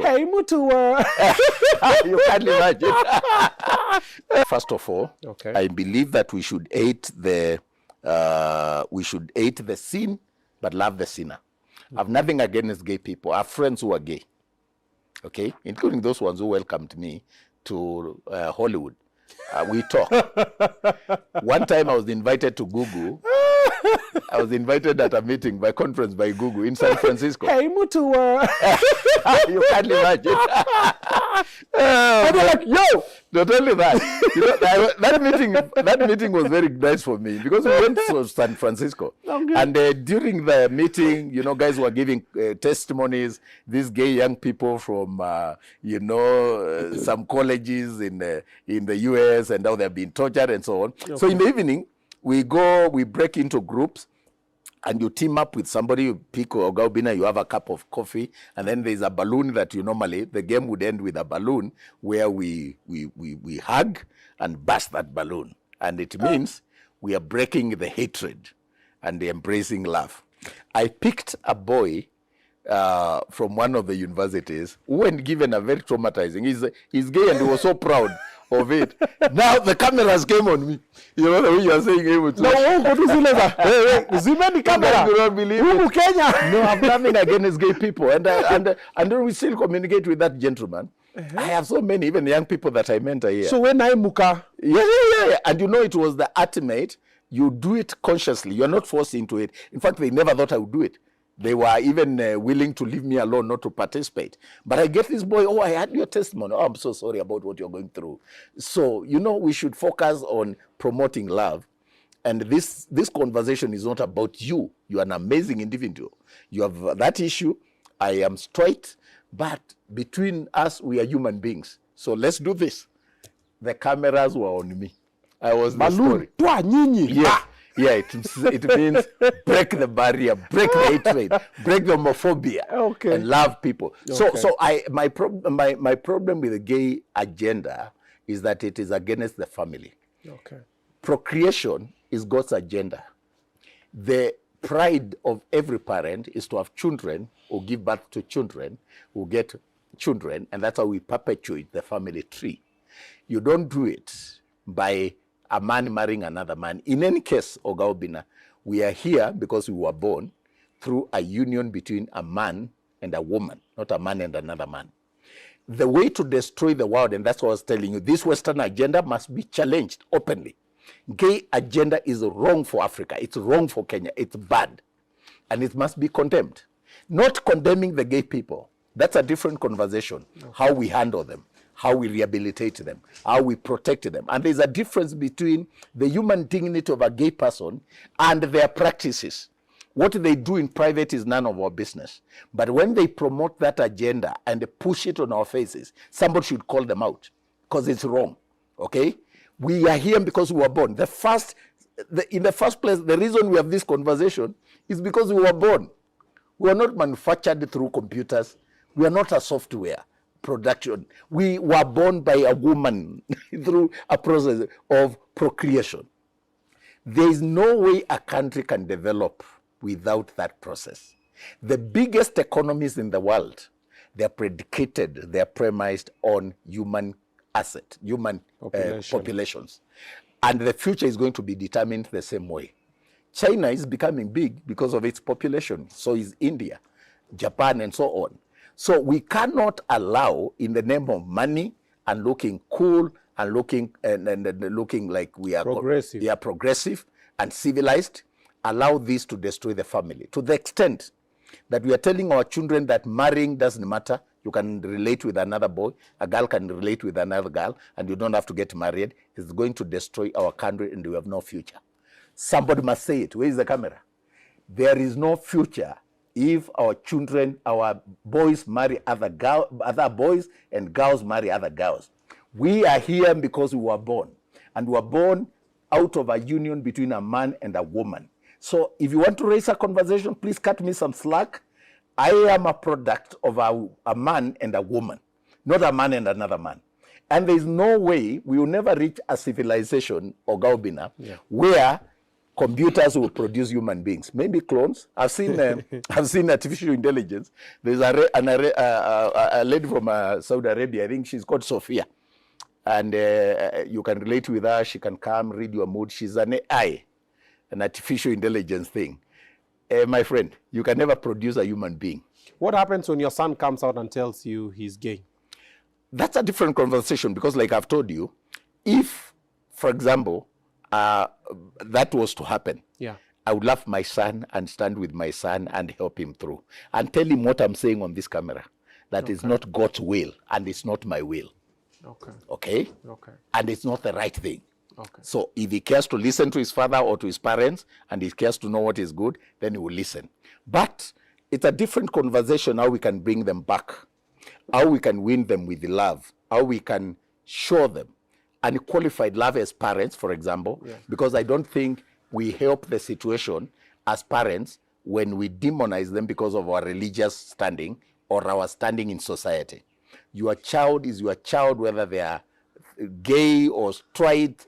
Francisco. Hey, Mutua. You can't imagine. First of all, Okay. I believe that we should hate the sin, but love the sinner. I have nothing against gay people. I have friends who are gay, okay, including those ones who welcomed me to Hollywood. We talk. One time I was invited to Google. I was invited at a meeting by conference by Google in San Francisco. Hey, Mutua. You can't imagine. And they're like, yo. Not only that, you know, that meeting was very nice for me because we went to San Francisco. Okay. And during the meeting, you know, guys were giving testimonies. These gay young people from, some colleges in the US and how they've been tortured and so on. Okay. So in the evening, we break into groups. And you team up with somebody, you pick Oga Obinna, you have a cup of coffee, and then there's a balloon that the game would end with a balloon where we hug and burst that balloon. And it means we are breaking the hatred and embracing love. I picked a boy from one of the universities who, when given a very traumatizing, he's gay and he was so proud of it. Now the cameras came on me. You know the way you are saying it. No, go to Hey, Zimeni camera. You don't believe it. Kenya. No, I'm nothing against gay people. And then we still communicate with that gentleman. I have so many, even young people that I mentor here. So when I muka. Yeah. And you know, it was the ultimate. You do it consciously. You're not forced into it. In fact, they never thought I would do it. They were even willing to leave me alone, not to participate. But I get this boy, I had your testimony. Oh, I'm so sorry about what you're going through. So, you know, we should focus on promoting love. And this conversation is not about you. You're an amazing individual. You have that issue. I am straight. But between us, we are human beings. So let's do this. The cameras were on me. I was the story. Yeah. Yeah, it means break the barrier, break the hatred, break the homophobia, okay, and love people. Okay. So my problem with the gay agenda is that it is against the family. Okay. Procreation is God's agenda. The pride of every parent is to have children or give birth to children who get children, and that's how we perpetuate the family tree. You don't do it by a man marrying another man. In any case, Oga Obinna, we are here because we were born through a union between a man and a woman, not a man and another man. The way to destroy the world, and that's what I was telling you, this Western agenda must be challenged openly. Gay agenda is wrong for Africa. It's wrong for Kenya. It's bad. And it must be condemned. Not condemning the gay people. That's a different conversation, how we handle them, how we rehabilitate them, how we protect them. And there's a difference between the human dignity of a gay person and their practices. What they do in private is none of our business. But when they promote that agenda and they push it on our faces, somebody should call them out because it's wrong, okay? We are here because we were born. In the first place, the reason we have this conversation is because we were born. We are not manufactured through computers. We are not a software production. We were born by a woman through a process of procreation. There is no way a country can develop without that process. The biggest economies in the world, they're predicated, they're premised on human asset, human populations. And the future is going to be determined the same way. China is becoming big because of its population. So is India, Japan, and so on. So we cannot allow, in the name of money and looking cool and looking looking like we are progressive and civilized, allow this to destroy the family. To the extent that we are telling our children that marrying doesn't matter. You can relate with another boy, a girl can relate with another girl, and you don't have to get married. It's going to destroy our country and we have no future. Somebody must say it. Where is the camera? There is no future if our children, our boys marry other boys and girls marry other girls. We are here because we were born. And we were born out of a union between a man and a woman. So if you want to raise a conversation, please cut me some slack. I am a product of a man and a woman, not a man and another man. And there is no way we will never reach a civilization, Oga Obinna, where computers will produce human beings, maybe clones. I've seen artificial intelligence. There's a lady from Saudi Arabia. I think she's called Sophia, and you can relate with her. She can come, read your mood. She's an AI, an artificial intelligence thing. My friend, you can never produce a human being. What happens when your son comes out and tells you he's gay? That's a different conversation, because like I've told you, if, for example, that was to happen, Yeah. I would love my son and stand with my son and help him through and tell him what I'm saying on this camera, that is not God's will and it's not my will. Okay. Okay? Okay. And it's not the right thing. Okay. So if he cares to listen to his father or to his parents and he cares to know what is good, then he will listen. But it's a different conversation how we can bring them back, how we can win them with love, how we can show them unqualified love as parents, for example, because I don't think we help the situation as parents when we demonize them because of our religious standing or our standing in society. Your child is your child, whether they are gay or straight,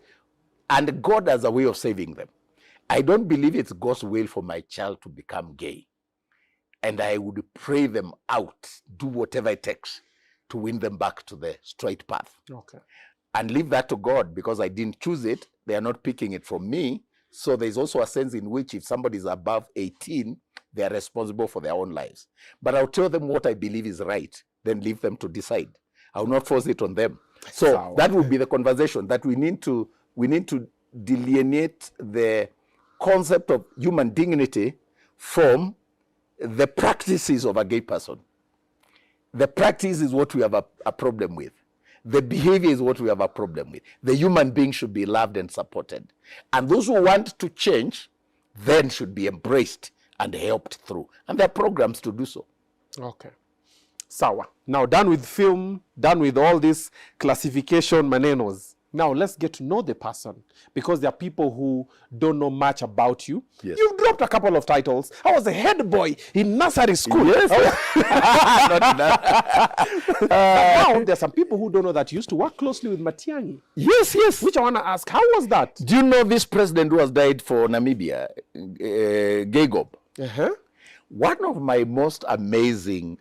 and God has a way of saving them. I don't believe it's God's will for my child to become gay. And I would pray them out, do whatever it takes to win them back to the straight path. Okay. And leave that to God, because I didn't choose it. They are not picking it from me. So there's also a sense in which if somebody is above 18, they are responsible for their own lives. But I'll tell them what I believe is right, then leave them to decide. I will not force it on them. So that would be the conversation, that we need to delineate the concept of human dignity from the practices of a gay person. The practice is what we have a problem with. The behavior is what we have a problem with. The human being should be loved and supported. And those who want to change then should be embraced and helped through. And there are programs to do so. Okay. Sawa. Now, done with film, done with all this classification manenos. Now, let's get to know the person, because there are people who don't know much about you. Yes. You've dropped a couple of titles. I was a head boy in nursery school. Yes. Not that. But now, there are some people who don't know that you used to work closely with Matiang'i. Yes, yes. Which I want to ask, how was that? Do you know this president who has died for Namibia, Jacob? Uh-huh. One of my most amazing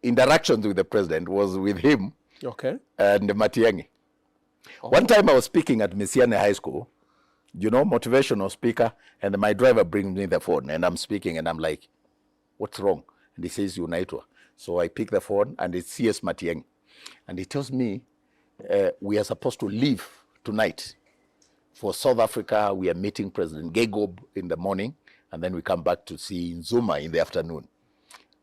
interactions with the president was with him Okay. and Matiang'i. One time I was speaking at Misiane High School, you know, motivational speaker, and my driver brings me the phone, and I'm speaking, and I'm like, what's wrong? And he says, Unaitwa. So I pick the phone, and it's CS Matiang'i. And he tells me, we are supposed to leave tonight for South Africa. We are meeting President Jacob in the morning, and then we come back to see Nzuma in the afternoon.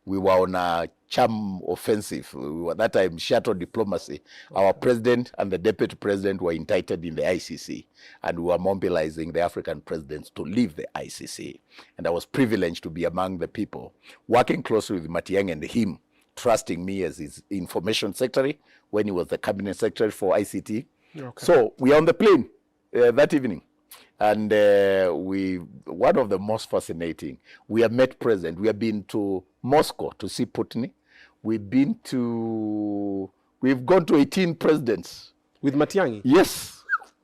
We were on a charm offensive. We were that time shuttle diplomacy. Okay. Our president and the deputy president were indicted in the ICC, and we were mobilizing the African presidents to leave the ICC. And I was privileged to be among the people working closely with Matiang'i and him, trusting me as his information secretary when he was the cabinet secretary for ICT. Okay. So we are on the plane that evening. And one of the most fascinating, we have met president. We have been to Moscow to see Putin. We've gone to 18 presidents. With Matiang'i? Yes.